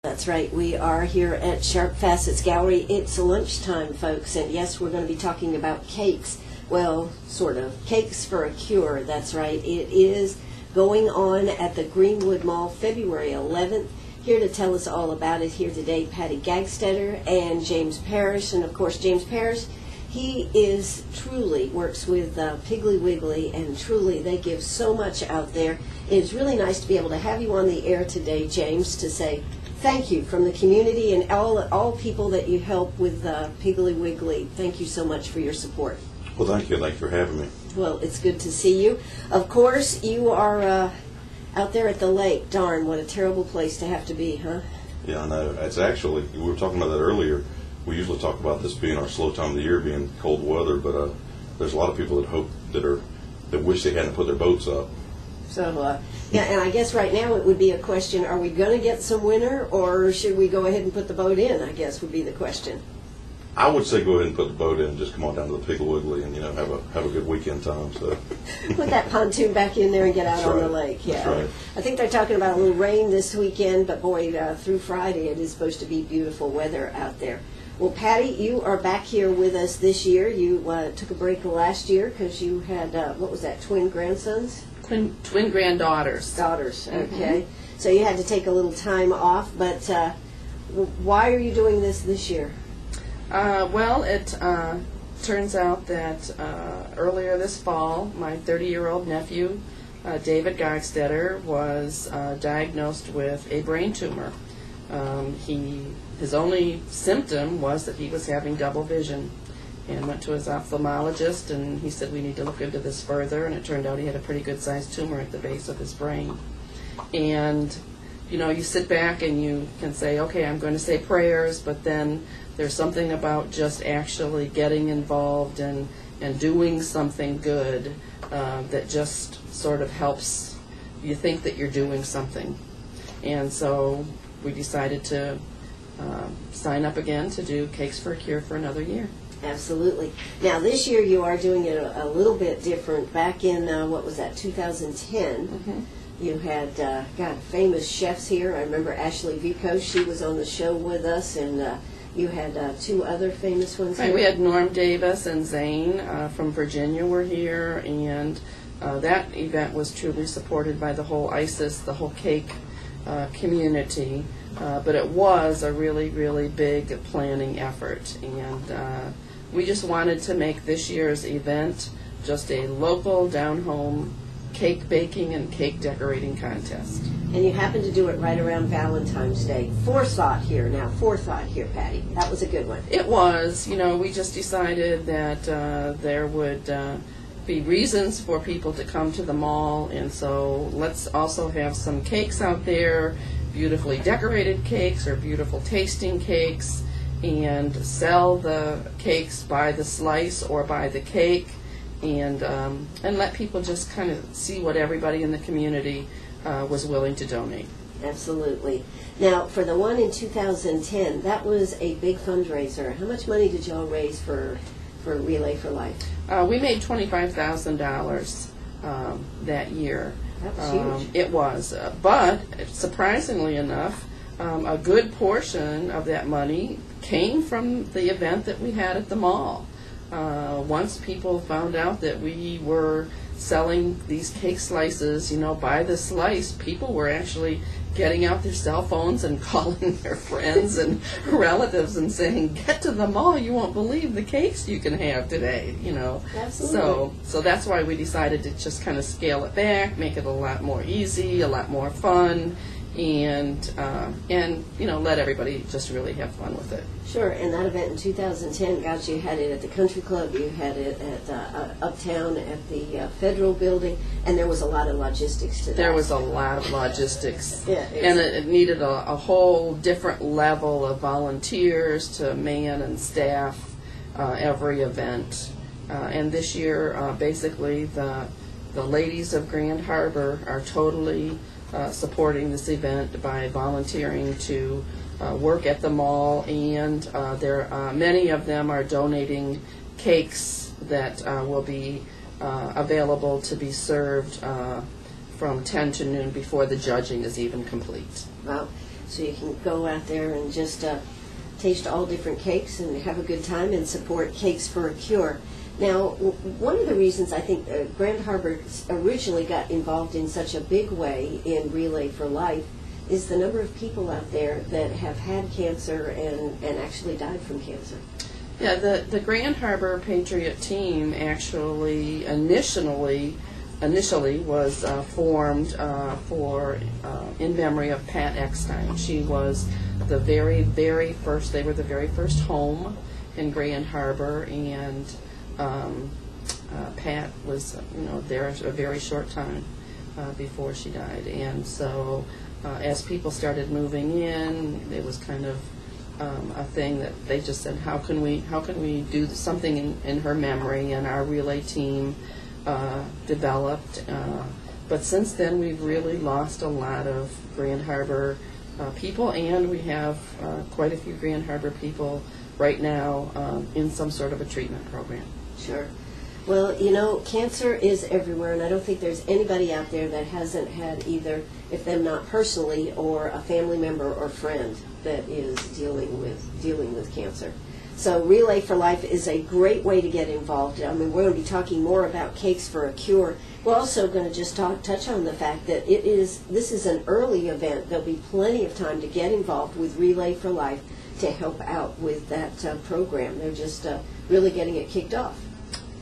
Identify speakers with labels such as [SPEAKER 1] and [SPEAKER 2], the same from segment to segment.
[SPEAKER 1] That's right. We are here at Sharp Facets Gallery. It's lunchtime, folks, and yes, we're going to be talking about cakes. Well, sort of. Cakes for a Cure. That's right. It is going on at the Greenwood Mall February 11th. Here to tell us all about it here today, Patti Gagstetter and James Parris. And of course, James Parris, he is truly works with Piggly Wiggly, and truly they give so much out there. It's really nice to be able to have you on the air today, James, to say thank you from the community and all people that you help with Piggly Wiggly. Thank you so much for your support.
[SPEAKER 2] Well, thank you. Thank you for having me.
[SPEAKER 1] Well, it's good to see you. Of course, you are out there at the lake. Darn, what a terrible place to have to be, huh?
[SPEAKER 2] Yeah, I know. It's actually, we were talking about that earlier. We usually talk about this being our slow time of the year, being cold weather, but there's a lot of people that wish they hadn't put their boats up.
[SPEAKER 1] So, yeah, and I guess right now it would be a question, are we going to get some winter, or should we go ahead and put the boat in, I guess would be the question.
[SPEAKER 2] I would say go ahead and put the boat in and just come on down to the Piggly Wiggly and, have a good weekend time. So
[SPEAKER 1] put that pontoon back in there and get out
[SPEAKER 2] That's
[SPEAKER 1] on
[SPEAKER 2] right.
[SPEAKER 1] the lake. Yeah,
[SPEAKER 2] That's right.
[SPEAKER 1] I think they're talking about a little rain this weekend, but boy, through Friday it is supposed to be beautiful weather out there. Well, Patti, you are back here with us this year. You took a break last year because you had, what was that, twin grandsons?
[SPEAKER 3] Twin granddaughters.
[SPEAKER 1] Daughters, okay. So you had to take a little time off, but why are you doing this year?
[SPEAKER 3] Well, it turns out that earlier this fall, my 30-year-old nephew, David Gagstetter, was diagnosed with a brain tumor. His only symptom was that he was having double vision, and went to his ophthalmologist, and he said, we need to look into this further, and it turned out he had a pretty good-sized tumor at the base of his brain. And, you sit back and you can say, okay, I'm going to say prayers, but then there's something about just actually getting involved and doing something good that just sort of helps you think that you're doing something. And so we decided to sign up again to do Cakes for a Cure for another year.
[SPEAKER 1] Absolutely. Now, this year you are doing it a little bit different. Back in, 2010, you had, famous chefs here. I remember Ashley Vico. She was on the show with us, and you had two other famous ones
[SPEAKER 3] Right,
[SPEAKER 1] here.
[SPEAKER 3] we had Norm Davis and Zane from Virginia were here, and that event was truly supported by the whole ISIS, the whole cake community. But it was a really, really big planning effort, and we just wanted to make this year's event just a local, down-home cake baking and cake decorating contest.
[SPEAKER 1] And you happened to do it right around Valentine's Day. Forethought here, Patti. That was a good one.
[SPEAKER 3] It was. We just decided that there would be reasons for people to come to the mall, and so let's also have some cakes out there, beautifully decorated cakes or beautiful tasting cakes, and sell the cakes by the slice or by the cake, and let people just kind of see what everybody in the community was willing to donate.
[SPEAKER 1] Absolutely. Now, for the one in 2010, that was a big fundraiser. How much money did y'all raise for Relay for Life?
[SPEAKER 3] We made $25,000 that year.
[SPEAKER 1] That was huge.
[SPEAKER 3] It was, but surprisingly enough, a good portion of that money came from the event that we had at the mall. Once people found out that we were selling these cake slices, by the slice, people were actually getting out their cell phones and calling their friends and relatives and saying, get to the mall, you won't believe the cakes you can have today,
[SPEAKER 1] Absolutely.
[SPEAKER 3] So that's why we decided to just kind of scale it back, make it a lot more easy, a lot more fun, and let everybody just really have fun with it.
[SPEAKER 1] Sure, and that event in 2010, gosh, you had it at the Country Club, you had it at Uptown at the Federal Building, and there was a lot of logistics to that.
[SPEAKER 3] There was a lot of logistics,
[SPEAKER 1] Yeah,
[SPEAKER 3] and it needed a whole different level of volunteers to man and staff every event. And this year, basically, the ladies of Grand Harbor are totally supporting this event by volunteering to work at the mall, and many of them are donating cakes that will be available to be served from 10 to noon before the judging is even complete.
[SPEAKER 1] Wow. So you can go out there and just taste all different cakes and have a good time and support Cakes for a Cure. Now, one of the reasons I think Grand Harbor originally got involved in such a big way in Relay for Life is the number of people out there that have had cancer and actually died from cancer.
[SPEAKER 3] Yeah, the Grand Harbor Patriot Team actually initially was formed in memory of Pat Eckstein. She was the very first. They were the very first home in Grand Harbor, and Pat was there a very short time before she died. And so as people started moving in, it was kind of a thing that they just said, how can we do something in her memory, and our relay team developed. But since then, we've really lost a lot of Grand Harbor people, and we have quite a few Grand Harbor people right now in some sort of a treatment program.
[SPEAKER 1] Sure. Well, cancer is everywhere, and I don't think there's anybody out there that hasn't had either, if them not personally, or a family member or friend that is dealing with cancer. So Relay for Life is a great way to get involved. I mean, we're going to be talking more about Cakes for a Cure. We're also going to just touch on the fact that this is an early event. There'll be plenty of time to get involved with Relay for Life to help out with that program. They're just really getting it kicked off.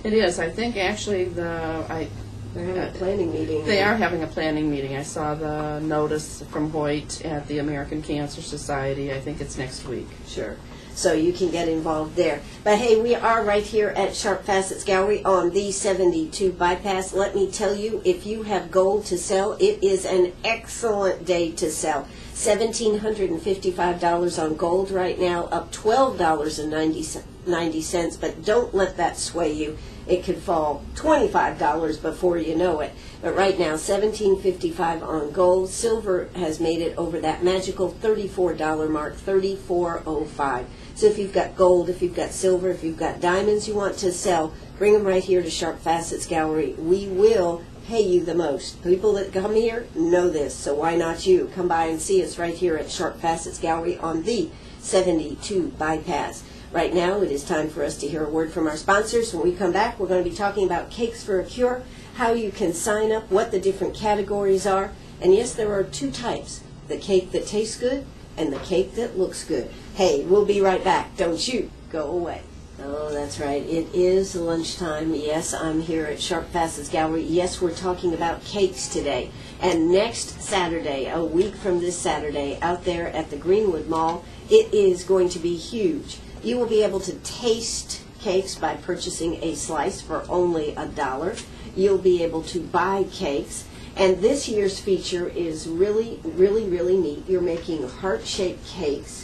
[SPEAKER 3] It is. I think actually
[SPEAKER 1] they're having a planning meeting.
[SPEAKER 3] They are having a planning meeting. I saw the notice from Hoyt at the American Cancer Society. I think it's next week.
[SPEAKER 1] Sure. So you can get involved there. But hey, we are right here at Sharp Facets Gallery on the 72 bypass. Let me tell you, if you have gold to sell, it is an excellent day to sell. $1,755 on gold right now, up $12.90, but don't let that sway you. It could fall $25 before you know it. But right now, $1,755 on gold. Silver has made it over that magical $34 mark, $34.05. So if you've got gold, if you've got silver, if you've got diamonds you want to sell, bring them right here to Sharp Facets Gallery. We will pay you the most. People that come here know this, so why not you? Come by and see us right here at Sharp Facets Gallery on the 72 bypass. Right now, it is time for us to hear a word from our sponsors. When we come back, we're going to be talking about Cakes for a Cure, how you can sign up, what the different categories are. And yes, there are two types, the cake that tastes good and the cake that looks good. Hey, we'll be right back. Don't you go away. Oh, that's right. It is lunchtime. Yes, I'm here at Sharp Facets Gallery. Yes, we're talking about cakes today. And next Saturday, a week from this Saturday, out there at the Greenwood Mall, it is going to be huge. You will be able to taste cakes by purchasing a slice for only $1. You'll be able to buy cakes. And this year's feature is really, really, really neat. You're making heart-shaped cakes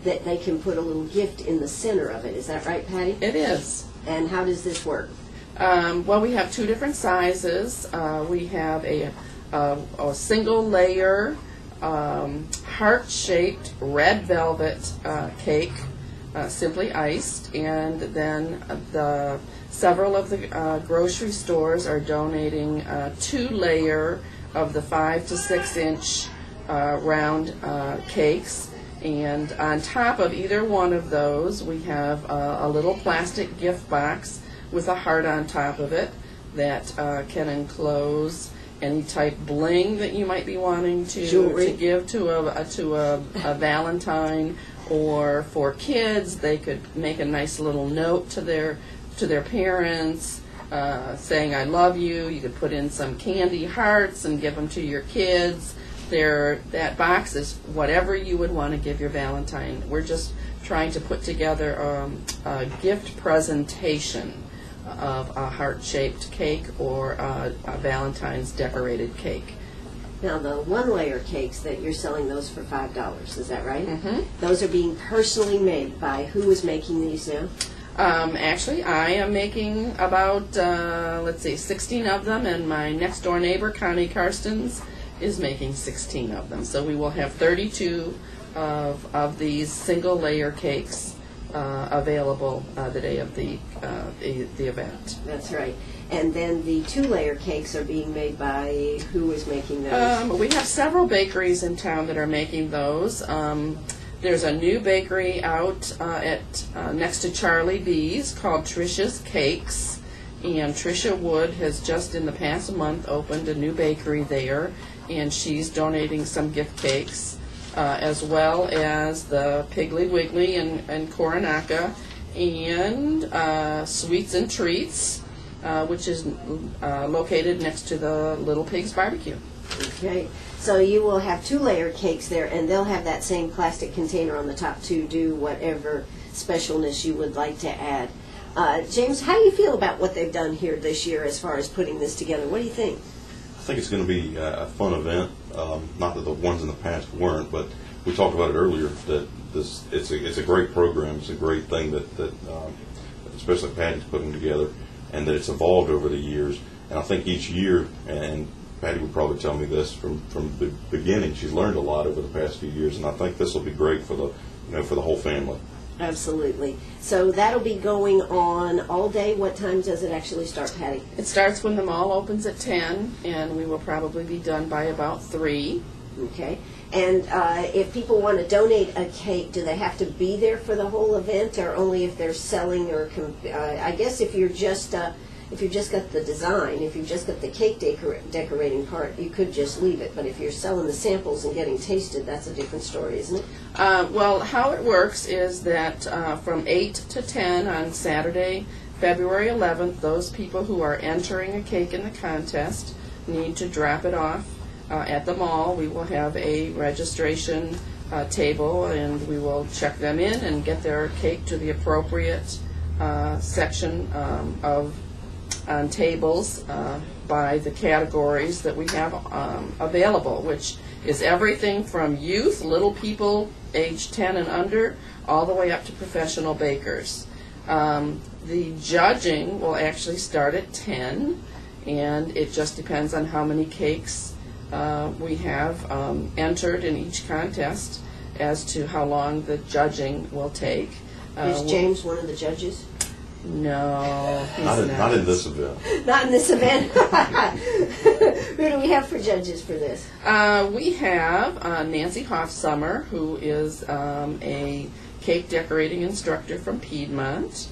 [SPEAKER 1] that they can put a little gift in the center of it. Is that right, Patti?
[SPEAKER 3] It is.
[SPEAKER 1] And how does this work?
[SPEAKER 3] Well, we have two different sizes. We have a single layer heart-shaped red velvet cake, simply iced, and then several of the grocery stores are donating 2-layer of the 5 to 6 inch round cakes. And on top of either one of those, we have a little plastic gift box with a heart on top of it that can enclose any type bling that you might be wanting to give to a Valentine, or for kids, they could make a nice little note to their parents saying "I love you." You could put in some candy hearts and give them to your kids. That box is whatever you would want to give your Valentine. We're just trying to put together a gift presentation of a heart-shaped cake or a Valentine's decorated cake.
[SPEAKER 1] Now, the 1-layer cakes that you're selling, those for $5, is that right?
[SPEAKER 3] Mm-hmm.
[SPEAKER 1] Those are being personally made by who is making these now?
[SPEAKER 3] Actually, I am making about 16 of them, and my next door neighbor, Connie Karstens, is making 16 of them. So we will have 32 of these single layer cakes available the day of the event.
[SPEAKER 1] That's right. And then the 2-layer cakes are being made by, who is making those?
[SPEAKER 3] We have several bakeries in town that are making those. There's a new bakery out next to Charlie B's called Trisha's Cakes. And Trisha Wood has just in the past month opened a new bakery there, and she's donating some gift cakes, as well as the Piggly Wiggly in Coronacca, and Sweets and Treats, which is located next to the Little Pigs Barbecue.
[SPEAKER 1] Okay, so you will have 2-layer cakes there, and they'll have that same plastic container on the top to do whatever specialness you would like to add. James, how do you feel about what they've done here this year as far as putting this together? What do you think?
[SPEAKER 2] I think it's going to be a fun event. Not that the ones in the past weren't, but we talked about it earlier that it's a great program. It's a great thing that especially Patti's putting together, and that it's evolved over the years. And I think each year, and Patti would probably tell me this from the beginning, she's learned a lot over the past few years, and I think this will be great for the whole family.
[SPEAKER 1] Absolutely. So that'll be going on all day. What time does it actually start, Patti?
[SPEAKER 3] It starts when the mall opens at 10, and we will probably be done by about 3.
[SPEAKER 1] Okay. And if people want to donate a cake, do they have to be there for the whole event, or only if they're selling? Or I guess if you're just got the design, if you've just got the cake decorating part, you could just leave it. But if you're selling the samples and getting tasted, that's a different story, isn't it?
[SPEAKER 3] Well, how it works is that from 8 to 10 on Saturday, February 11th, those people who are entering a cake in the contest need to drop it off at the mall. We will have a registration table, and we will check them in and get their cake to the appropriate section on tables by the categories that we have available, which is everything from youth, little people age 10 and under, all the way up to professional bakers. The judging will actually start at 10, and it just depends on how many cakes we have entered in each contest as to how long the judging will take.
[SPEAKER 1] Is James one of the judges?
[SPEAKER 3] No, he's
[SPEAKER 2] not in this event.
[SPEAKER 1] Not in this event. Who do we have for judges for this?
[SPEAKER 3] We have Nancy Hoffsummer, who is a cake decorating instructor from Piedmont,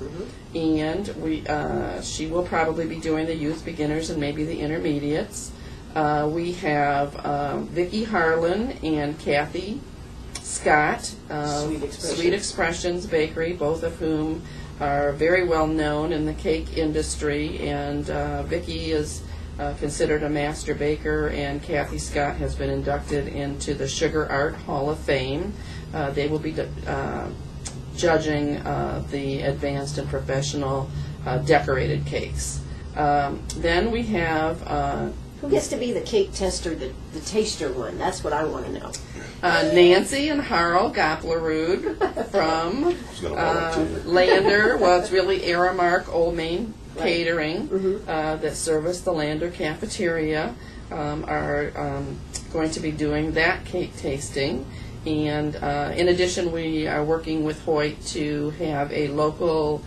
[SPEAKER 3] and she will probably be doing the youth, beginners, and maybe the intermediates. We have Vicki Harlan and Kathy Scott, Sweet Expressions Bakery, both of whom are very well known in the cake industry, and Vicki is considered a master baker, and Kathy Scott has been inducted into the Sugar Art Hall of Fame. They will be judging the advanced and professional decorated cakes. Then we have
[SPEAKER 1] who gets to be the cake tester, the taster one? That's what I want to know.
[SPEAKER 3] Nancy and Harl Goplerud from Lander. Well, it's really Aramark Old Main Catering that service the Lander cafeteria are going to be doing that cake tasting. And in addition, we are working with Hoyt to have a local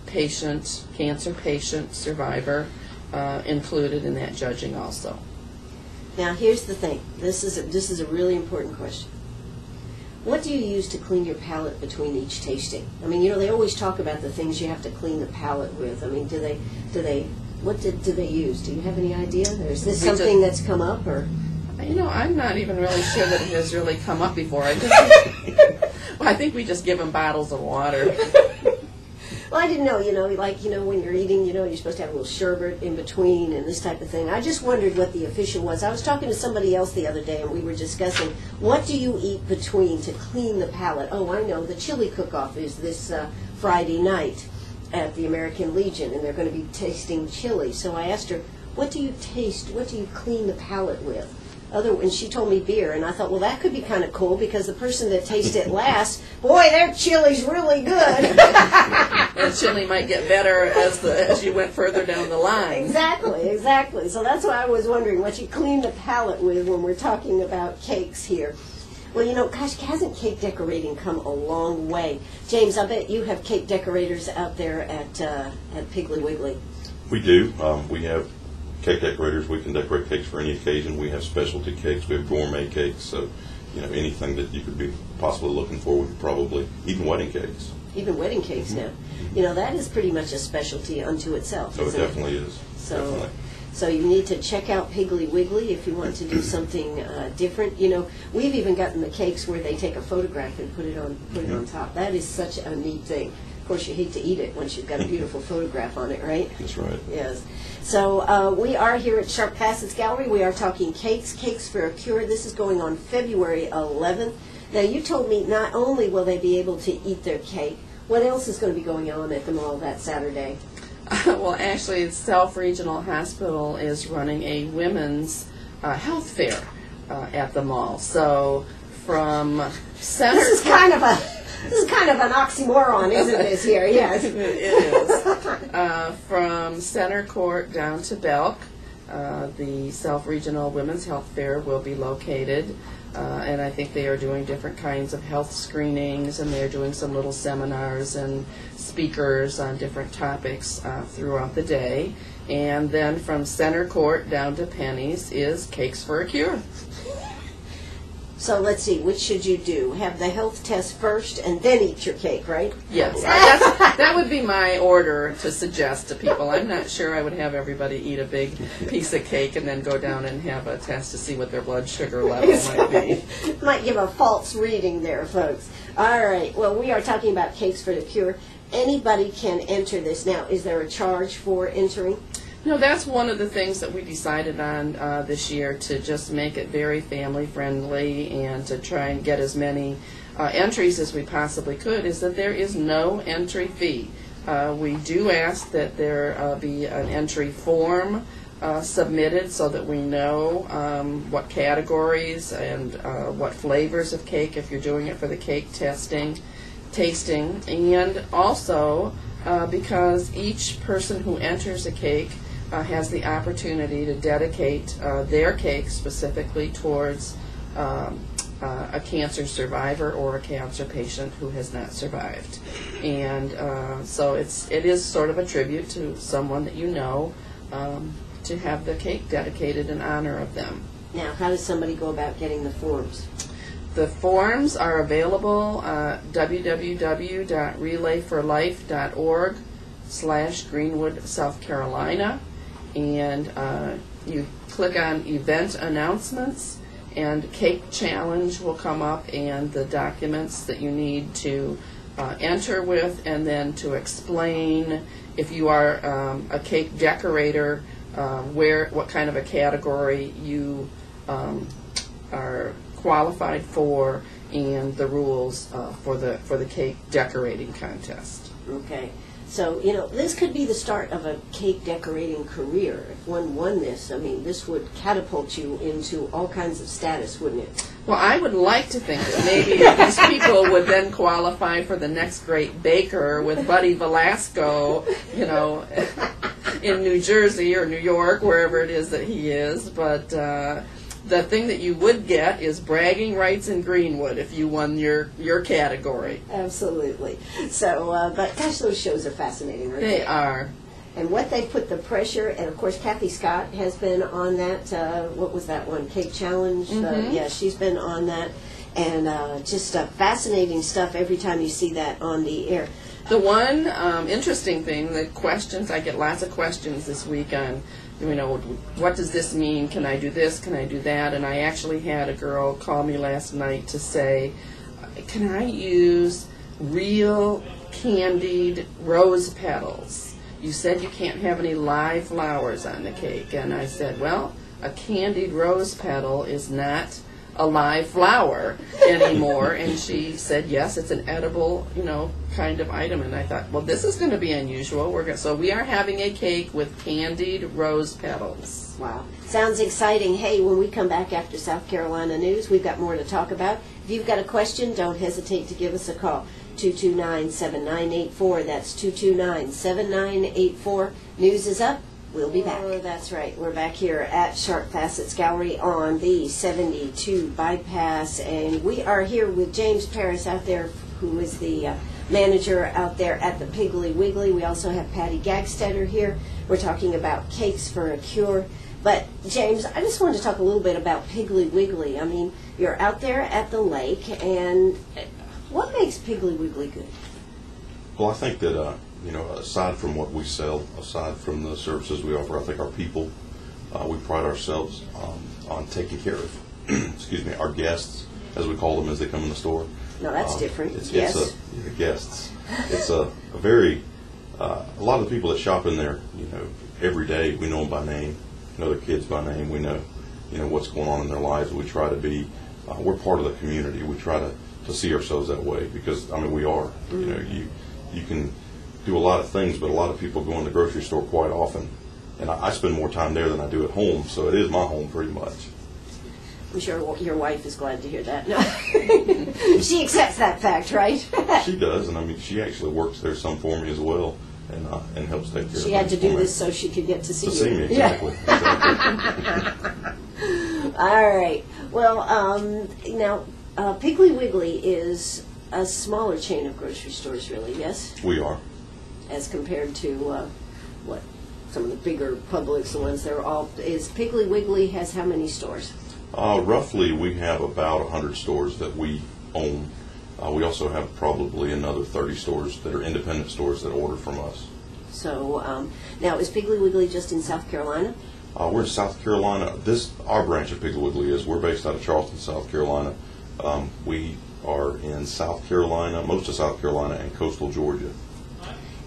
[SPEAKER 3] cancer patient survivor included in that judging also.
[SPEAKER 1] Now, here's the thing. This is a really important question. What do you use to clean your palate between each tasting? I mean, they always talk about the things you have to clean the palate with. I mean, what do they use? Do you have any idea? Or is this something that's come up, or?
[SPEAKER 3] I'm not even really sure that it has really come up before. I think we just give them bottles of water.
[SPEAKER 1] Well, I didn't know, when you're eating, you're supposed to have a little sherbet in between and this type of thing. I just wondered what the official was. I was talking to somebody else the other day, and we were discussing, what do you eat between to clean the palate? Oh, I know, the chili cook-off is this Friday night at the American Legion, and they're going to be tasting chili. So I asked her, what do you taste, what do you clean the palate with? And she told me beer, and I thought, well, that could be kind of cool, because the person that tastes it last, boy, their chili's really good.
[SPEAKER 3] And chili might get better as you went further down the line.
[SPEAKER 1] Exactly. So that's why I was wondering what you clean the palate with when we're talking about cakes here. Well, you know, gosh, hasn't cake decorating come a long way? James, I bet you have cake decorators out there at Piggly Wiggly.
[SPEAKER 2] We do. We have cake decorators. We can decorate cakes for any occasion. We have specialty cakes. We have gourmet cakes. So, you know, anything that you could be possibly looking for, we could probably, even wedding cakes.
[SPEAKER 1] Even wedding cakes now. You know, that is pretty much a specialty unto itself,
[SPEAKER 2] So it
[SPEAKER 1] isn't it?
[SPEAKER 2] definitely is.
[SPEAKER 1] So,
[SPEAKER 2] Definitely.
[SPEAKER 1] so you need to check out Piggly Wiggly if you want to do something different. You know, we've even gotten the cakes where they take a photograph and put it on top. That is such a neat thing. Of course, you hate to eat it once you've got a beautiful photograph on it, right?
[SPEAKER 2] That's right.
[SPEAKER 1] Yes. So we are here at Sharp Facets Gallery. We are talking Cakes for a Cure. This is going on February 11th. Now, you told me not only will they be able to eat their cake, what else is going to be going on at the mall that Saturday?
[SPEAKER 3] Well, actually, South Regional Hospital is running a women's health fair at the mall. So from center...
[SPEAKER 1] This is kind of an oxymoron, isn't this here? Yes.
[SPEAKER 3] It is. From Center Court down to Belk, the South Regional Women's Health Fair will be located. And I think they are doing different kinds of health screenings, and they're doing some little seminars and speakers on different topics throughout the day. And then from Center Court down to Penny's is Cakes for a Cure.
[SPEAKER 1] So let's see, which should you do? Have the health test first and then eat your cake, right?
[SPEAKER 3] Yes, that would be my order to suggest to people. I'm not sure I would have everybody eat a big piece of cake and then go down and have a test to see what their blood sugar level might be.
[SPEAKER 1] Might give a false reading there, folks. All right, well, we are talking about Cakes for the Cure. Anybody can enter this. Now, is there a charge for entering?
[SPEAKER 3] No, that's one of the things that we decided on this year, to just make it very family friendly and to try and get as many entries as we possibly could, is that there is no entry fee. We do ask that there be an entry form submitted so that we know what categories and what flavors of cake, if you're doing it for the cake tasting, and also because each person who enters a cake has the opportunity to dedicate their cake specifically towards a cancer survivor or a cancer patient who has not survived. And so it is sort of a tribute to someone that you know, to have the cake dedicated in honor of them.
[SPEAKER 1] Now, how does somebody go about getting the forms?
[SPEAKER 3] The forms are available at www.relayforlife.org/Greenwood, South Carolina. And you click on event announcements, and cake challenge will come up, and the documents that you need to enter with, and then to explain if you are a cake decorator, what kind of a category you are qualified for, and the rules for the cake decorating contest.
[SPEAKER 1] Okay. So, you know, this could be the start of a cake decorating career. If one won this, I mean, this would catapult you into all kinds of status, wouldn't it?
[SPEAKER 3] Well, I would like to think that maybe these people would then qualify for the next great baker with Buddy Velasco, you know, in New Jersey or New York, wherever it is that he is. But the thing that you would get is bragging rights in Greenwood if you won your category.
[SPEAKER 1] Absolutely. So, but gosh, those shows are fascinating, right?
[SPEAKER 3] They are.
[SPEAKER 1] And what they put the pressure, and of course Kathy Scott has been on that, what was that one, Cake Challenge? Yeah, she's been on that. And just fascinating stuff every time you see that on the air.
[SPEAKER 3] The one interesting thing, the questions, I get lots of questions this week on, you know, what does this mean? Can I do this? Can I do that? And I actually had a girl call me last night to say, can I use real candied rose petals? You said you can't have any live flowers on the cake. And I said, well, a candied rose petal is not a live flower anymore. And she said, yes, it's an edible, you know, kind of item. And I thought, well, this is going to be unusual. So we are having a cake with candied rose petals.
[SPEAKER 1] Wow. Sounds exciting. Hey, when we come back after South Carolina News, we've got more to talk about. If you've got a question, don't hesitate to give us a call. 229-7984. That's 229-7984. News is up. We'll be back. Oh, that's right. We're back here at Sharp Facets Gallery on the 72 bypass, and we are here with James Parris out there, who is the manager out there at the Piggly Wiggly. We also have Patti Gagstetter here. We're talking about Cakes for a Cure. But, James, I just wanted to talk a little bit about Piggly Wiggly. I mean, you're out there at the lake, and what makes Piggly Wiggly good?
[SPEAKER 2] Well, I think that, aside from what we sell, aside from the services we offer, I think our people, we pride ourselves on taking care of, excuse me, our guests, as we call them as they come in the store.
[SPEAKER 1] No, that's different.
[SPEAKER 2] It's guests. It's a very, a lot of the people that shop in there, every day, we know them by name, know their kids by name, we know, what's going on in their lives. We try to be, we're part of the community. We try to see ourselves that way because, we are.
[SPEAKER 1] Mm-hmm.
[SPEAKER 2] You can do a lot of things, but a lot of people go in the grocery store quite often. And I spend more time there than I do at home, so it is my home pretty much.
[SPEAKER 1] I'm sure your wife is glad to hear that. No. She accepts that fact, right?
[SPEAKER 2] She does, and she actually works there some for me as well, and helps take care of me.
[SPEAKER 1] She had to do this so she could get to see you.
[SPEAKER 2] To see me, exactly.
[SPEAKER 1] Yeah. All right. Well, now, Piggly Wiggly is a smaller chain of grocery stores, really, yes?
[SPEAKER 2] We are.
[SPEAKER 1] As compared to, some of the bigger Publix, the ones that are all, is Piggly Wiggly has how many stores?
[SPEAKER 2] Roughly, we have about 100 stores that we own. We also have probably another 30 stores that are independent stores that order from us.
[SPEAKER 1] So, now, is Piggly Wiggly just in South Carolina?
[SPEAKER 2] We're in South Carolina. Our branch of Piggly Wiggly is, we're based out of Charleston, South Carolina. We are in South Carolina, most of South Carolina, and coastal Georgia.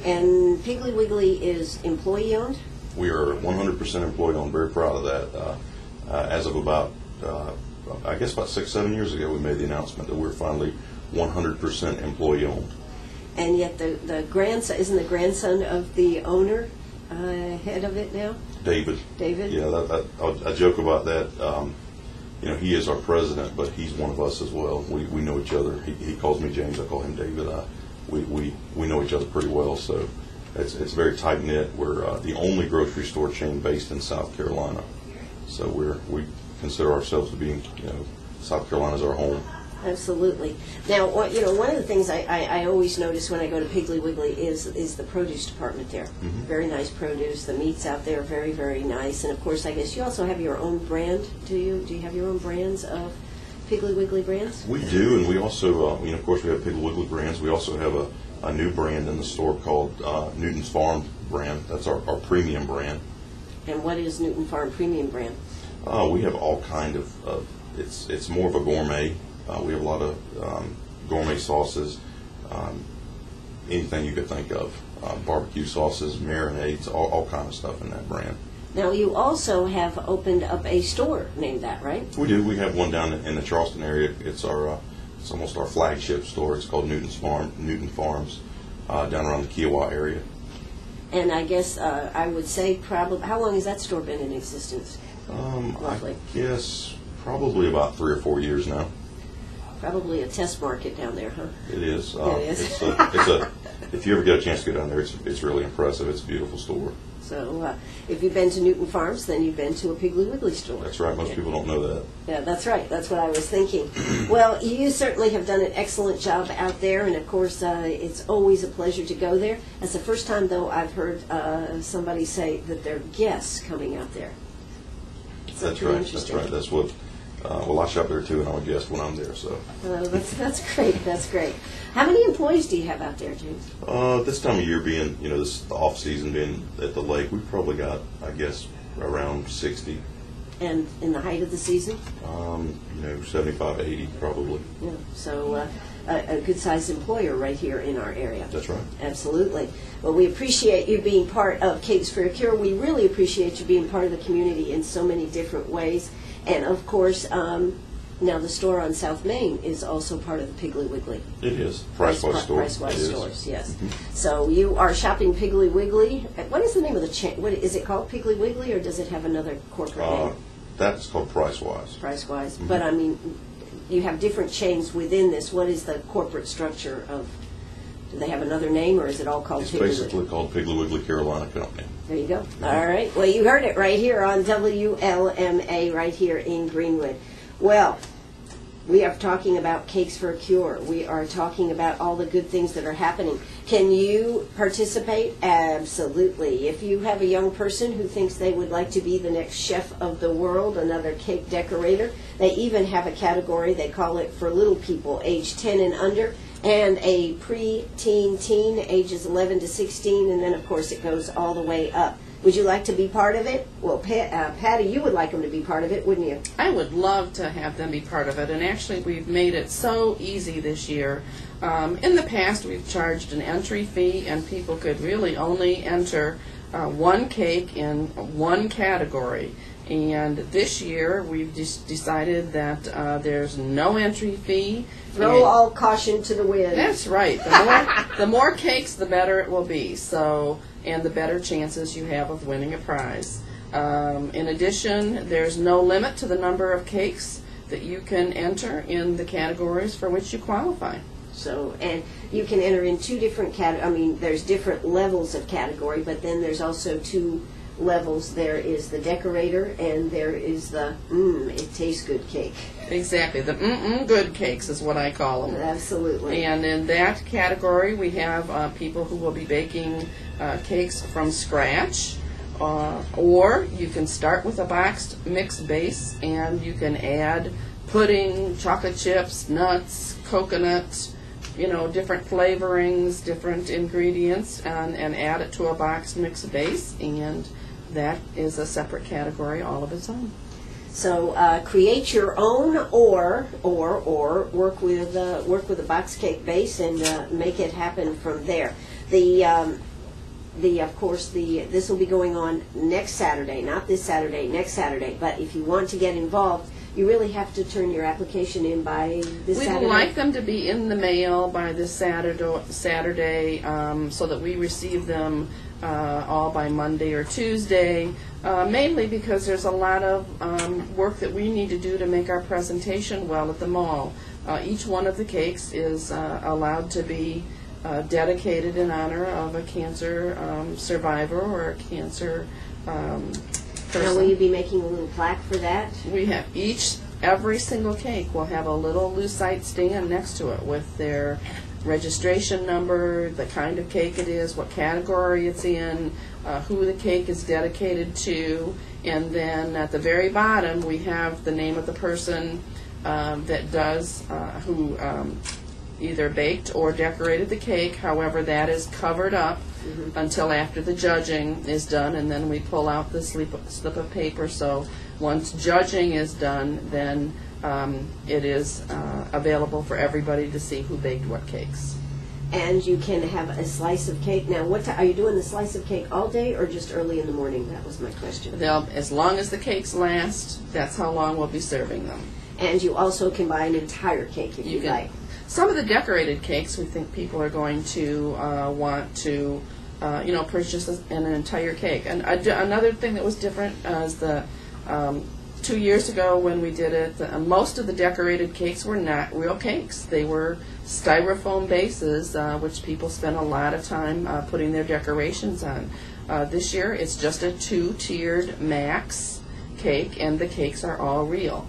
[SPEAKER 1] And Piggly Wiggly is employee-owned?
[SPEAKER 2] We are 100% employee-owned. Very proud of that. As of about 6-7 years ago, we made the announcement that we're finally 100% employee-owned.
[SPEAKER 1] And yet the grandson, isn't the grandson of the owner head of it now?
[SPEAKER 2] David.
[SPEAKER 1] David?
[SPEAKER 2] Yeah, I joke about that. He is our president, but he's one of us as well. We know each other. He calls me James. I call him David. We know each other pretty well, so it's very tight knit. We're the only grocery store chain based in South Carolina, so we consider ourselves to be, South Carolina's our home.
[SPEAKER 1] Absolutely. Now, one of the things I always notice when I go to Piggly Wiggly is the produce department there.
[SPEAKER 2] Mm-hmm.
[SPEAKER 1] Very nice produce. The meats out there, very, very nice. And, of course, I guess you also have your own brand, do you? Do you have your own brands of Piggly Wiggly brands?
[SPEAKER 2] We do, and we also, of course, we have Piggly Wiggly brands. We also have a new brand in the store called Newton's Farm brand. That's our premium brand.
[SPEAKER 1] And what is Newton Farm premium brand?
[SPEAKER 2] We have all kind of it's more of a gourmet. We have a lot of gourmet sauces, anything you could think of, barbecue sauces, marinades, all kind of stuff in that brand.
[SPEAKER 1] Now, you also have opened up a store named that, right?
[SPEAKER 2] We do. We have one down in the Charleston area. It's almost our flagship store. It's called Newton Farms, down around the Kiowa area.
[SPEAKER 1] And I guess I would say probably, how long has that store been in existence?
[SPEAKER 2] Roughly. I guess probably about 3 or 4 years now.
[SPEAKER 1] Probably a test market down there, huh?
[SPEAKER 2] It is.
[SPEAKER 1] It is.
[SPEAKER 2] If you ever get a chance to go down there, it's really impressive. It's a beautiful store.
[SPEAKER 1] So if you've been to Newton Farms, then you've been to a Piggly Wiggly store.
[SPEAKER 2] That's right. Most people don't know that.
[SPEAKER 1] Yeah, that's right. That's what I was thinking. Well, you certainly have done an excellent job out there, and of course, it's always a pleasure to go there. That's the first time, though, I've heard somebody say that they're guests coming out there. So
[SPEAKER 2] that's right. That's right. That's what. Well, I shop there too, and I'm a guest when I'm there. So
[SPEAKER 1] that's great. That's great. How many employees do you have out there, James?
[SPEAKER 2] This time of year, being this the off season, being at the lake, we've probably got, I guess, around 60.
[SPEAKER 1] And in the height of the season?
[SPEAKER 2] 75, 80 probably.
[SPEAKER 1] Yeah. So a good-sized employer right here in our area.
[SPEAKER 2] That's right.
[SPEAKER 1] Absolutely. Well, we appreciate you being part of Cakes for a Cure. We really appreciate you being part of the community in so many different ways. And, of course, now the store on South Main is also part of the Piggly Wiggly.
[SPEAKER 2] It is. Price-wise store.
[SPEAKER 1] Price-wise stores, yes. Mm-hmm. So you are shopping Piggly Wiggly. What is the name of the chain? What is it called, Piggly Wiggly, or does it have another corporate name?
[SPEAKER 2] That's called Price-wise.
[SPEAKER 1] Price-wise.
[SPEAKER 2] Mm-hmm.
[SPEAKER 1] But, I mean, you have different chains within this. What is the corporate structure of Do they have another name, or is it all called
[SPEAKER 2] It's
[SPEAKER 1] Piggly
[SPEAKER 2] basically
[SPEAKER 1] Wiggly?
[SPEAKER 2] called Piggly Wiggly Carolina Company.
[SPEAKER 1] There you go. All right. Well, you heard it right here on WLMA right here in Greenwood. Well, we are talking about Cakes for a Cure. We are talking about all the good things that are happening. Can you participate? Absolutely. If you have a young person who thinks they would like to be the next chef of the world, another cake decorator, they even have a category, they call it for little people, age 10 and under, and a pre-teen teen, ages 11 to 16, and then of course it goes all the way up. Would you like to be part of it? Well, Patti, you would like them to be part of it, wouldn't you?
[SPEAKER 3] I would love to have them be part of it, and actually we've made it so easy this year. In the past, we've charged an entry fee, and people could really only enter one cake in one category. And this year, we've decided that there's no entry fee.
[SPEAKER 1] Throw all caution to the wind.
[SPEAKER 3] That's right. The more cakes, the better it will be. So, and the better chances you have of winning a prize. In addition, there's no limit to the number of cakes that you can enter in the categories for which you qualify.
[SPEAKER 1] So, and you can enter in two different there's different levels of category, but then there's also two levels. There is the decorator, and there is the it tastes good cake.
[SPEAKER 3] Exactly. The good cakes is what I call them.
[SPEAKER 1] Absolutely.
[SPEAKER 3] And in that category, we have people who will be baking cakes from scratch, or you can start with a boxed mixed base, and you can add pudding, chocolate chips, nuts, coconut, different flavorings, different ingredients, and add it to a boxed mixed base, and that is a separate category all of its own.
[SPEAKER 1] So create your own, or work with a box cake base and make it happen from there. Of course, this will be going on next Saturday, not this Saturday, next Saturday. But if you want to get involved, you really have to turn your application in by this Saturday.
[SPEAKER 3] We would like them to be in the mail by this Saturday, so that we receive them all by Monday or Tuesday, mainly because there's a lot of work that we need to do to make our presentation well at the mall. Each one of the cakes is allowed to be dedicated in honor of a cancer survivor or a cancer person.
[SPEAKER 1] Now, will you be making a little plaque for that?
[SPEAKER 3] We have every single cake will have a little lucite stand next to it with their registration number, the kind of cake it is, what category it's in, who the cake is dedicated to, and then at the very bottom we have the name of the person that does, who either baked or decorated the cake. However, that is covered up until after the judging is done, and then we pull out the slip of paper. So once judging is done, then it is available for everybody to see who baked what cakes.
[SPEAKER 1] And you can have a slice of cake. Now, are you doing the slice of cake all day or just early in the morning? That was my question.
[SPEAKER 3] As long as the cakes last, that's how long we'll be serving them.
[SPEAKER 1] And you also can buy an entire cake if you like.
[SPEAKER 3] Some of the decorated cakes, we think people are going to want to, purchase an entire cake. And another thing that was different is 2 years ago when we did it, most of the decorated cakes were not real cakes. They were styrofoam bases, which people spent a lot of time putting their decorations on. This year, it's just a 2-tiered max cake, and the cakes are all real.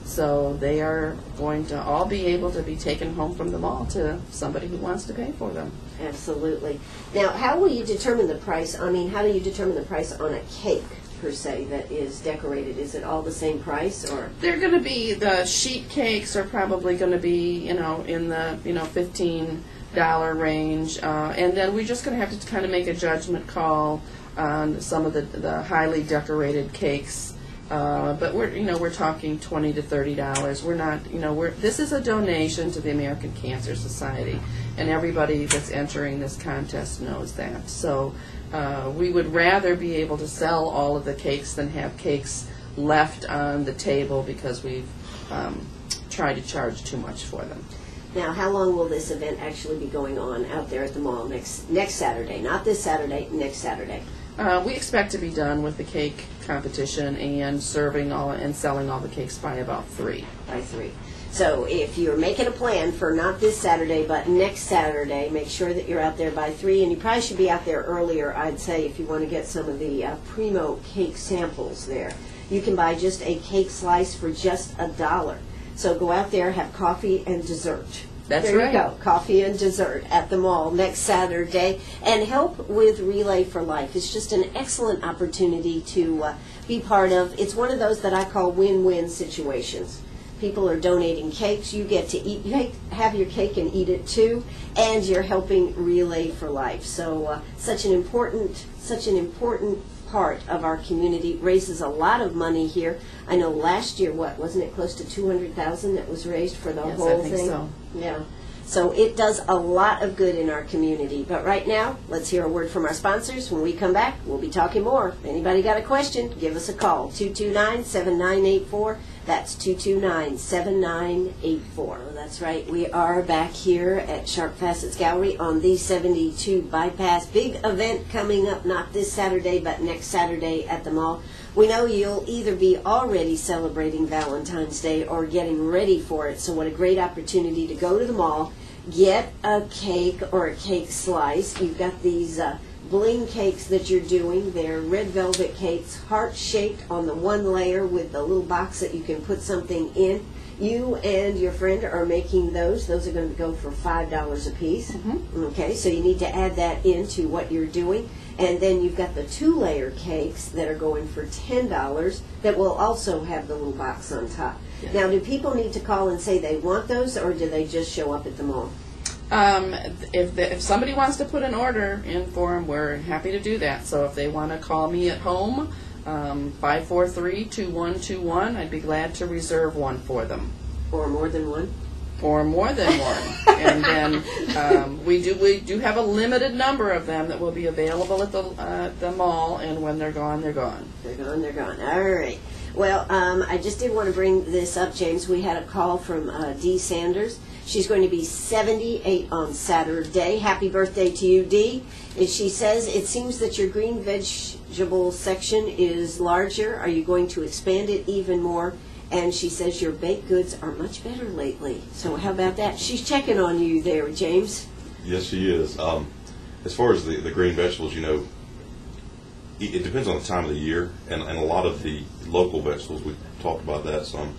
[SPEAKER 3] So they are going to all be able to be taken home from the mall to somebody who wants to pay for them.
[SPEAKER 1] Absolutely. Now, how will you determine the price? how do you determine the price on a cake, per se, that is decorated? Is it all the same price, or?
[SPEAKER 3] They're going to be, the sheet cakes are probably going to be, in the, $15 range. And then we're just going to have to kind of make a judgment call on some of the highly decorated cakes. But we're talking $20 to $30. We're not, this is a donation to the American Cancer Society, and everybody that's entering this contest knows that. So we would rather be able to sell all of the cakes than have cakes left on the table because we've tried to charge too much for them.
[SPEAKER 1] Now, how long will this event actually be going on out there at the mall next Saturday? Not this Saturday, next Saturday.
[SPEAKER 3] We expect to be done with the cake competition and serving all and selling all the cakes by about 3.
[SPEAKER 1] By 3. So if you're making a plan for not this Saturday, but next Saturday, make sure that you're out there by 3. And you probably should be out there earlier, I'd say, if you want to get some of the Primo cake samples there. You can buy just a cake slice for just $1. So go out there, have coffee and dessert.
[SPEAKER 3] That's
[SPEAKER 1] there
[SPEAKER 3] right.
[SPEAKER 1] you go, coffee and dessert at the mall next Saturday. And help with Relay for Life. It's just an excellent opportunity to be part of. It's one of those that I call win-win situations. People are donating cakes. You get to eat, you have your cake and eat it too, and you're helping Relay for Life. So such an important part of our community, raises a lot of money here. I know last year, wasn't it close to $200,000 that was raised for the whole thing?
[SPEAKER 3] Yes, I think so.
[SPEAKER 1] Yeah. So it does a lot of good in our community. But right now, let's hear a word from our sponsors. When we come back, we'll be talking more. Anybody got a question? Give us a call, 229-7984. That's 229-7984. That's right. We are back here at Sharp Facets Gallery on the 72 Bypass. Big event coming up, not this Saturday, but next Saturday at the mall. We know you'll either be already celebrating Valentine's Day or getting ready for it. So what a great opportunity to go to the mall, get a cake or a cake slice. You've got these bling cakes that you're doing. They're red velvet cakes, heart-shaped on the one layer with the little box that you can put something in. You and your friend are making those. Those are going to go for $5 a piece. Mm-hmm. Okay, so you need to add that into what you're doing. And then you've got the 2-layer cakes that are going for $10 that will also have the little box on top. Yeah. Now, do people need to call and say they want those, or do they just show up at the mall?
[SPEAKER 3] If somebody wants to put an order in for them, we're happy to do that. So if they want to call me at home, 543-2121, I'd be glad to reserve one for them.
[SPEAKER 1] Or more than one?
[SPEAKER 3] Or more than one. And then we do have a limited number of them that will be available at the mall, and when they're gone, they're gone.
[SPEAKER 1] They're gone. All right. Well, I just did want to bring this up, James. We had a call from Dee Sanders. She's going to be 78 on Saturday. Happy birthday to you, Dee. And she says, it seems that your green vegetable section is larger. Are you going to expand it even more? And she says your baked goods are much better lately. So how about that? She's checking on you there, James.
[SPEAKER 2] Yes, she is. As far as the green vegetables, it depends on the time of the year, and a lot of the local vegetables, we talked about that some.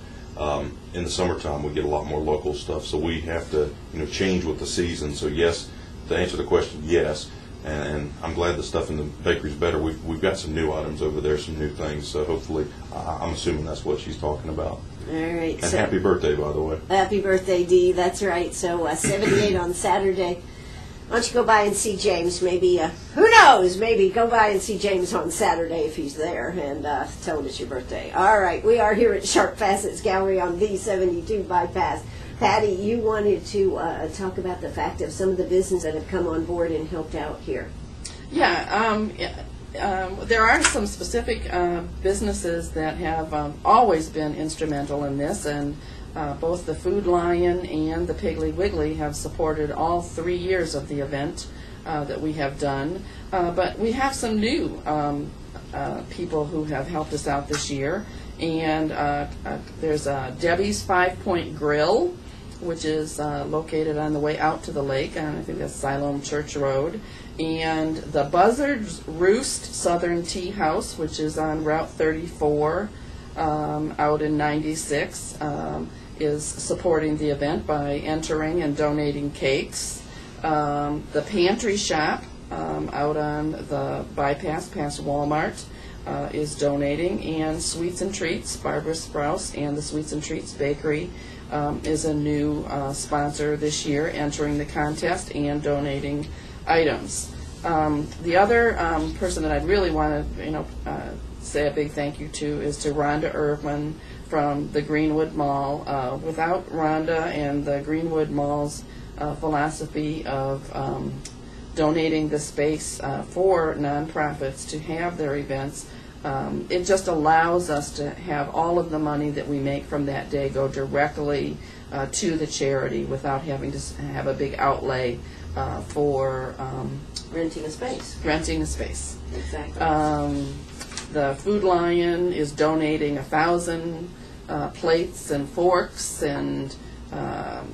[SPEAKER 2] In the summertime, we get a lot more local stuff, so we have to change with the season. So yes, to answer the question, yes. And I'm glad the stuff in the bakery's better. We've got some new items over there, some new things. So hopefully, I'm assuming that's what she's talking about.
[SPEAKER 1] All right.
[SPEAKER 2] And so, happy birthday, by the way.
[SPEAKER 1] Happy birthday, Dee. That's right. So 78 on Saturday. Why don't you go by and see James? Maybe, who knows? Maybe go by and see James on Saturday if he's there, and tell him it's your birthday. All right. We are here at Sharp Facets Gallery on the 72 Bypass. Patti, you wanted to talk about the fact of some of the businesses that have come on board and helped out here.
[SPEAKER 3] Yeah, there are some specific businesses that have always been instrumental in this, and both the Food Lion and the Piggly Wiggly have supported all 3 years of the event that we have done. But we have some new people who have helped us out this year, and there's Debbie's 5-Point Grill, which is located on the way out to the lake, and I think that's Siloam Church Road. And the Buzzard's Roost Southern Tea House, which is on Route 34 out in 96, is supporting the event by entering and donating cakes. The Pantry Shop out on the bypass past Walmart is donating, and Sweets and Treats, Barbara Sprouse and the Sweets and Treats Bakery is a new sponsor this year, entering the contest and donating items. The other person that I'd really want to say a big thank you to is to Rhonda Irwin from the Greenwood Mall. Without Rhonda and the Greenwood Mall's philosophy of donating the space for nonprofits to have their events, it just allows us to have all of the money that we make from that day go directly to the charity without having to have a big outlay for
[SPEAKER 1] Renting a space.
[SPEAKER 3] Exactly.
[SPEAKER 1] The
[SPEAKER 3] The Food Lion is donating 1,000 plates and forks, and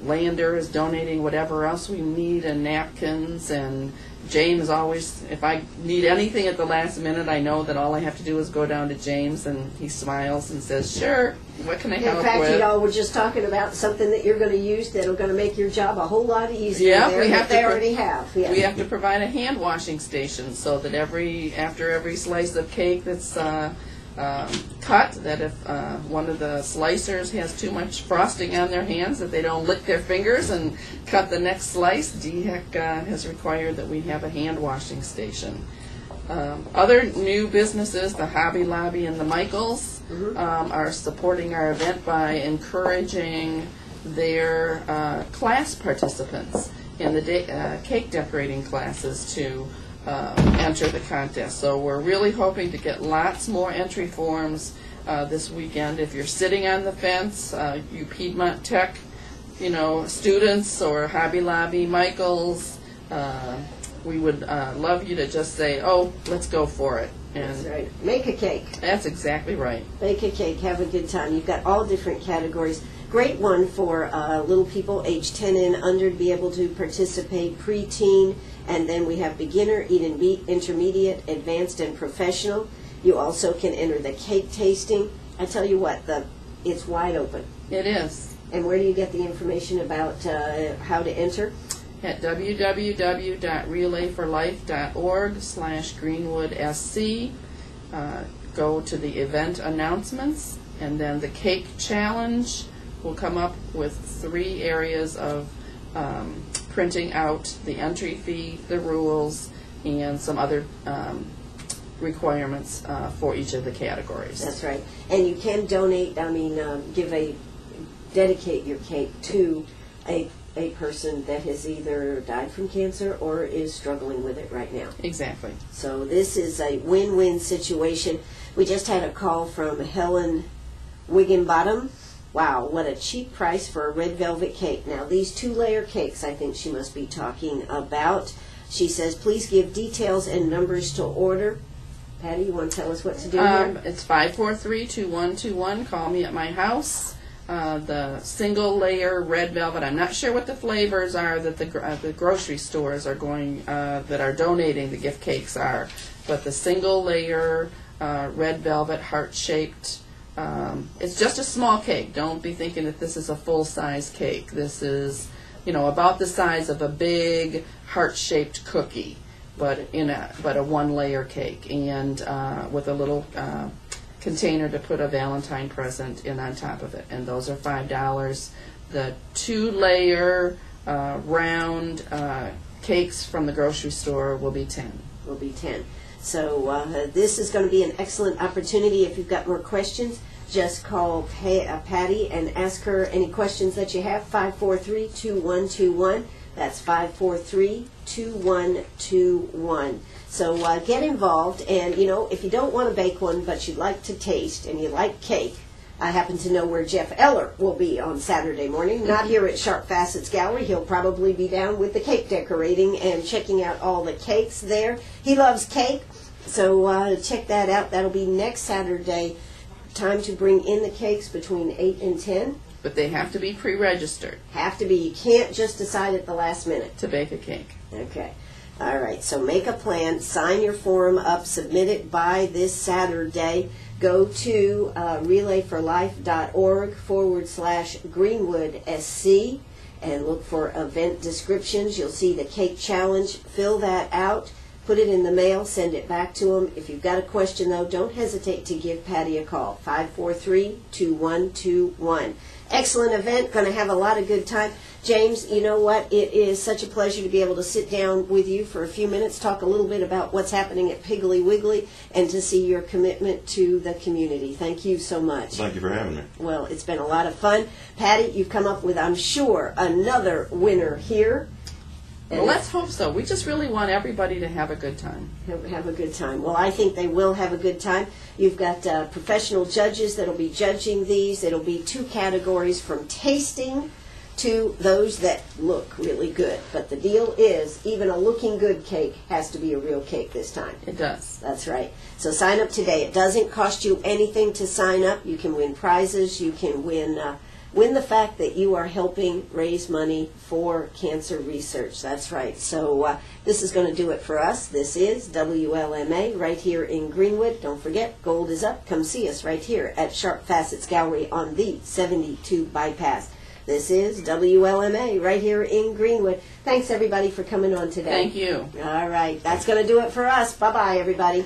[SPEAKER 3] Lander is donating whatever else we need, and napkins, and James always, if I need anything at the last minute, I know that all I have to do is go down to James, and he smiles and says, sure, what can I help
[SPEAKER 1] In fact,
[SPEAKER 3] with?
[SPEAKER 1] you know, we're just talking about something that you're going to use that'll going to make your job a whole lot easier.
[SPEAKER 3] Yeah,
[SPEAKER 1] there,
[SPEAKER 3] we have
[SPEAKER 1] they
[SPEAKER 3] to
[SPEAKER 1] already have. Yeah.
[SPEAKER 3] We have to provide a hand washing station so that after every slice of cake that's cut, that if one of the slicers has too much frosting on their hands, that they don't lick their fingers and cut the next slice. DHEC has required that we have a hand washing station. Other new businesses, the Hobby Lobby and the Michaels, are supporting our event by encouraging their class participants in the cake decorating classes to enter the contest. So we're really hoping to get lots more entry forms this weekend. If you're sitting on the fence, you Piedmont Tech, students, or Hobby Lobby, Michaels, we would love you to just say, oh, let's go for it. And
[SPEAKER 1] that's right. Make a cake.
[SPEAKER 3] That's exactly right.
[SPEAKER 1] Make a cake. Have a good time. You've got all different categories. Great one for little people age 10 and under to be able to participate, preteen, and then we have beginner, intermediate, advanced, and professional. You also can enter the cake tasting. I tell you what, it's wide open.
[SPEAKER 3] It is.
[SPEAKER 1] And where do you get the information about how to enter?
[SPEAKER 3] At www.relaforlife.org/GreenwoodSC. Go to the event announcements, and then the cake challenge will come up with 3 areas of printing out the entry fee, the rules, and some other requirements for each of the categories.
[SPEAKER 1] That's right. And you can donate, dedicate your cake to a person that has either died from cancer or is struggling with it right now.
[SPEAKER 3] Exactly.
[SPEAKER 1] So this is a win-win situation. We just had a call from Helen Wigginbottom. Wow, what a cheap price for a red velvet cake. Now, these 2-layer cakes, I think she must be talking about. She says, please give details and numbers to order. Patty, you want to tell us what to do here?
[SPEAKER 3] It's 543-2121. Call me at my house. The single-layer red velvet, I'm not sure what the flavors are that the grocery stores are that are donating the gift cakes are, but the single-layer red velvet heart-shaped, it's just a small cake. Don't be thinking that this is a full-size cake. This is, about the size of a big heart-shaped cookie, but a 1-layer cake, and with a little container to put a Valentine present in on top of it, and those are $5. The 2-layer round cakes from the grocery store will be $10.
[SPEAKER 1] Will be 10. So this is going to be an excellent opportunity. If you've got more questions, just call Patti and ask her any questions that you have. 543-2121. That's 543-2121. So get involved, and if you don't want to bake one but you'd like to taste and you like cake, I happen to know where Jeff Eller will be on Saturday morning. Not here at Sharp Facets Gallery. He'll probably be down with the cake decorating and checking out all the cakes there. He loves cake, so check that out. That'll be next Saturday. Time to bring in the cakes between 8 and 10.
[SPEAKER 3] But they have to be pre-registered.
[SPEAKER 1] Have to be. You can't just decide at the last minute
[SPEAKER 3] to bake a cake.
[SPEAKER 1] Okay. All right. So make a plan. Sign your form up. Submit it by this Saturday. Go to relayforlife.org/GreenwoodSC and look for event descriptions. You'll see the cake challenge. Fill that out. Put it in the mail. Send it back to them. If you've got a question, though, don't hesitate to give Patti a call. 543-2121. Excellent event. Going to have a lot of good time. James, you know what? It is such a pleasure to be able to sit down with you for a few minutes, talk a little bit about what's happening at Piggly Wiggly, and to see your commitment to the community. Thank you so much.
[SPEAKER 2] Thank you for having me.
[SPEAKER 1] Well, it's been a lot of fun. Patti, you've come up with, I'm sure, another winner here.
[SPEAKER 3] Well, let's hope so. We just really want everybody to have a good time.
[SPEAKER 1] Have a good time. Well, I think they will have a good time. You've got professional judges that will be judging these. It'll be 2 categories from tasting to those that look really good. But the deal is, even a looking good cake has to be a real cake this time.
[SPEAKER 3] It does.
[SPEAKER 1] That's right. So sign up today. It doesn't cost you anything to sign up. You can win prizes. You can win the fact that you are helping raise money for cancer research. That's right. So this is going to do it for us. This is WLMA right here in Greenwood. Don't forget, gold is up. Come see us right here at Sharp Facets Gallery on the 72 bypass. This is WLMA right here in Greenwood. Thanks, everybody, for coming on today.
[SPEAKER 3] Thank you.
[SPEAKER 1] All right. That's going to do it for us. Bye-bye, everybody.